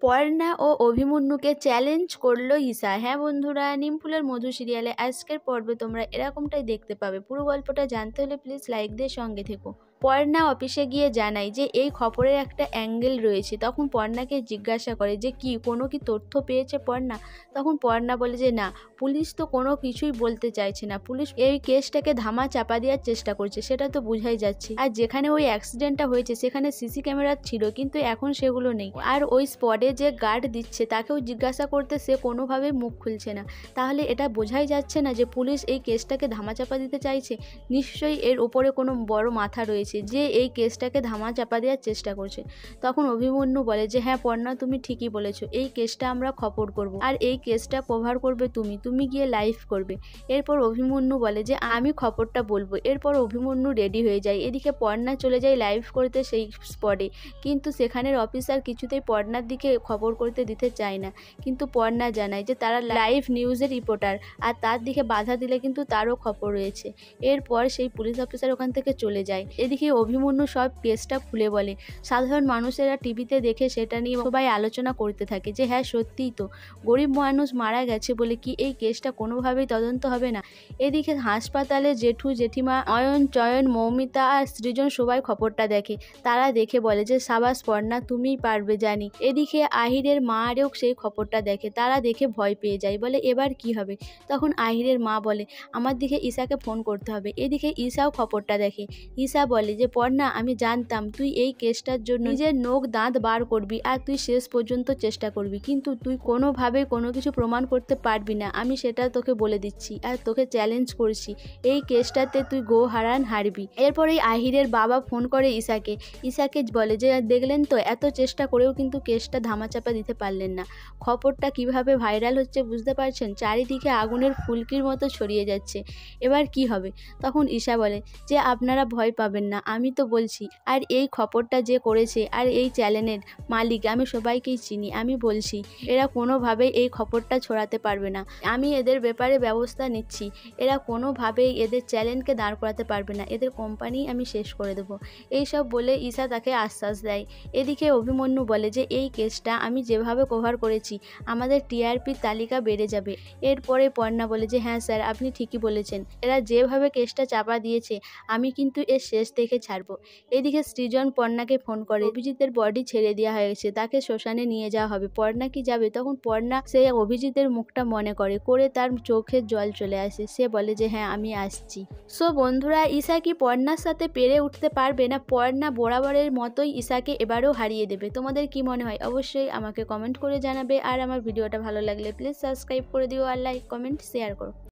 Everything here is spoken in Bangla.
পর্ণা ও অভিমন্যুকে চ্যালেঞ্জ করলো ঈশা। হ্যাঁ বন্ধুরা, নিমফুলের মধু সিরিয়ালে আজকের পর্বে তোমরা এরকমটাই দেখতে পাবে। পুরো গল্পটা জানতে হলে প্লিজ লাইক দিয়ে সঙ্গে থেকো। পর্ণা অফিসে গিয়ে জানায় যে এই খবরের একটা অ্যাঙ্গেল রয়েছে। তখন পর্ণাকে জিজ্ঞাসা করে যে কোনো কি তথ্য পেয়েছে পর্ণা? তখন পর্ণা বলে যে না, পুলিশ তো কোনো কিছুই বলতে চাইছে না। পুলিশ এই কেসটাকে ধামা চাপা দেওয়ার চেষ্টা করছে, সেটা তো বোঝাই যাচ্ছে। আর যেখানে ওই অ্যাক্সিডেন্টটা হয়েছে সেখানে সিসি ক্যামেরা ছিল, কিন্তু এখন সেগুলো নেই। আর ওই স্পটে যে গার্ড দিচ্ছে তাকেও জিজ্ঞাসা করতে সে কোনোভাবেই মুখ খুলছে না। তাহলে এটা বোঝাই যাচ্ছে না যে পুলিশ এই কেসটাকে ধামাচাপা দিতে চাইছে? নিশ্চয়ই এর ওপরে কোনো বড় মাথা রয়েছে যে এই কেসটাকে ধামাচাপা দেওয়ার চেষ্টা করছে। তখন অভিমন্যু বলে যে হ্যাঁ পর্ণা, তুমি ঠিকই বলেছো, এই কেসটা আমরা খবর করব, আর এই কেসটা কভার করবে তুমি গিয়ে লাইভ করবে। এরপর অভিমন্যু বলে যে আমি খবরটা বলবো। এরপর অভিমন্যু রেডি হয়ে যায়। এদিকে পর্ণা চলে যায় লাইভ করতে সেই স্পটে, কিন্তু সেখানের অফিসার কিছুতেই পর্ণার দিকে খবর করতে দিতে চায় না। কিন্তু পর্ণা জানায় যে তারা লাইভ নিউজের রিপোর্টার, আর তার দিকে বাধা দিলে কিন্তু তারও খবর রয়েছে। এরপর সেই পুলিশ অফিসার ওখান থেকে চলে যায়। এদিকে অভিমন্যু সব কেসটা খুলে বলে। সাধারণ মানুষেরা টিভিতে দেখে সেটা নিয়ে সবাই আলোচনা করতে থাকে যে হ্যাঁ সত্যিই তো, গরিব মানুষ মারা গেছে বলে কি এই কেসটা কোনোভাবেই তদন্ত হবে না? এদিকে হাসপাতালে জেঠু জেঠিমা অয়ন চয়ন মৌমিতা আর সৃজন সবাই খবরটা দেখে। তারা দেখে বলে যে সাবাস পর্ণা, তুমিই পারবে জানি। এদিকে আহিরের মা আরেও সেই খবরটা দেখে। তারা দেখে ভয় পেয়ে যায়, বলে এবার কি হবে? তখন আহিরের মা বলে আমার দিকে ঈশাকে ফোন করতে হবে। এদিকে ঈশাও খবরটা দেখে। ঈশা বলে যে পর্ণা, আমি জানতাম তুই এই কেসটার জন্য নিজের নখ দাঁত বার করবি আর তুই শেষ পর্যন্ত চেষ্টা করবি, কিন্তু তুই কোনোভাবে কোনো কিছু প্রমাণ করতে পারবি না। আমি সেটা তোকে বলে দিচ্ছি আর তোকে চ্যালেঞ্জ করছি, এই কেসটাতে তুই গো হারান হারবি। এরপরেই আহিরের বাবা ফোন করে ঈশাকে। ঈশাকে বলে যে দেখলেন তো, এত চেষ্টা করেও কিন্তু কেসটা ধামাচাপা দিতে পারলেন না। খবরটা কিভাবে ভাইরাল হচ্ছে বুঝতে পারছেন? চারিদিকে আগুনের ফুলকির মতো ছড়িয়ে যাচ্ছে। এবার কি হবে? তখন ঈশা বলে যে আপনারা ভয় পাবেন না, আমি তো বলছি। আর এই খবরটা যে করেছে আর এই চ্যানেলের মালিক আমি সবাইকেই চিনি। আমি বলছি এরা কোনোভাবেই এই খবরটা ছড়াতে পারবে না। আমি এদের ব্যাপারে ব্যবস্থা নিচ্ছি। এরা কোনোভাবেই এদের চ্যানেলকে দাঁড় করাতে পারবে না। এদের কোম্পানি আমি শেষ করে দেবো। এইসব বলে ঈশা তাকে আশ্বাস দেয়। এদিকে অভিমন্যু বলে যে এই কেসটা আমি যেভাবে কভার করেছি আমাদের টিআরপির তালিকা বেড়ে যাবে। এরপরে পর্ণা বলে যে হ্যাঁ স্যার, আপনি ঠিকই বলেছেন। এরা যেভাবে কেসটা চাপা দিয়েছে আমি কিন্তু এর শেষ দেখে ছাড়বো। এদিকে সৃজন পর্ণাকে ফোন করে। অভিজিতের বডি ছেড়ে দেওয়া হয়েছে, তাকে শ্মশানে নিয়ে যাওয়া হবে। পর্ণা কি যাবে? তখন পর্ণা সে অভিজিতের মুখটা মনে করে তার চোখের জল চলে আসে। সে বলে যে হ্যাঁ আমি আসছি। সো বন্ধুরা, ঈশা কি পর্ণার সাথে পেরে উঠতে পারবে, না পর্ণা বরাবরের মতোই ঈশাকে এবারেও হারিয়ে দেবে? তোমাদের কি মনে হয় অবশ্যই আমাকে কমেন্ট করে জানাবে। আর আমার ভিডিওটা ভালো লাগলে প্লিজ সাবস্ক্রাইব করে দিও, আর লাইক কমেন্ট শেয়ার করো।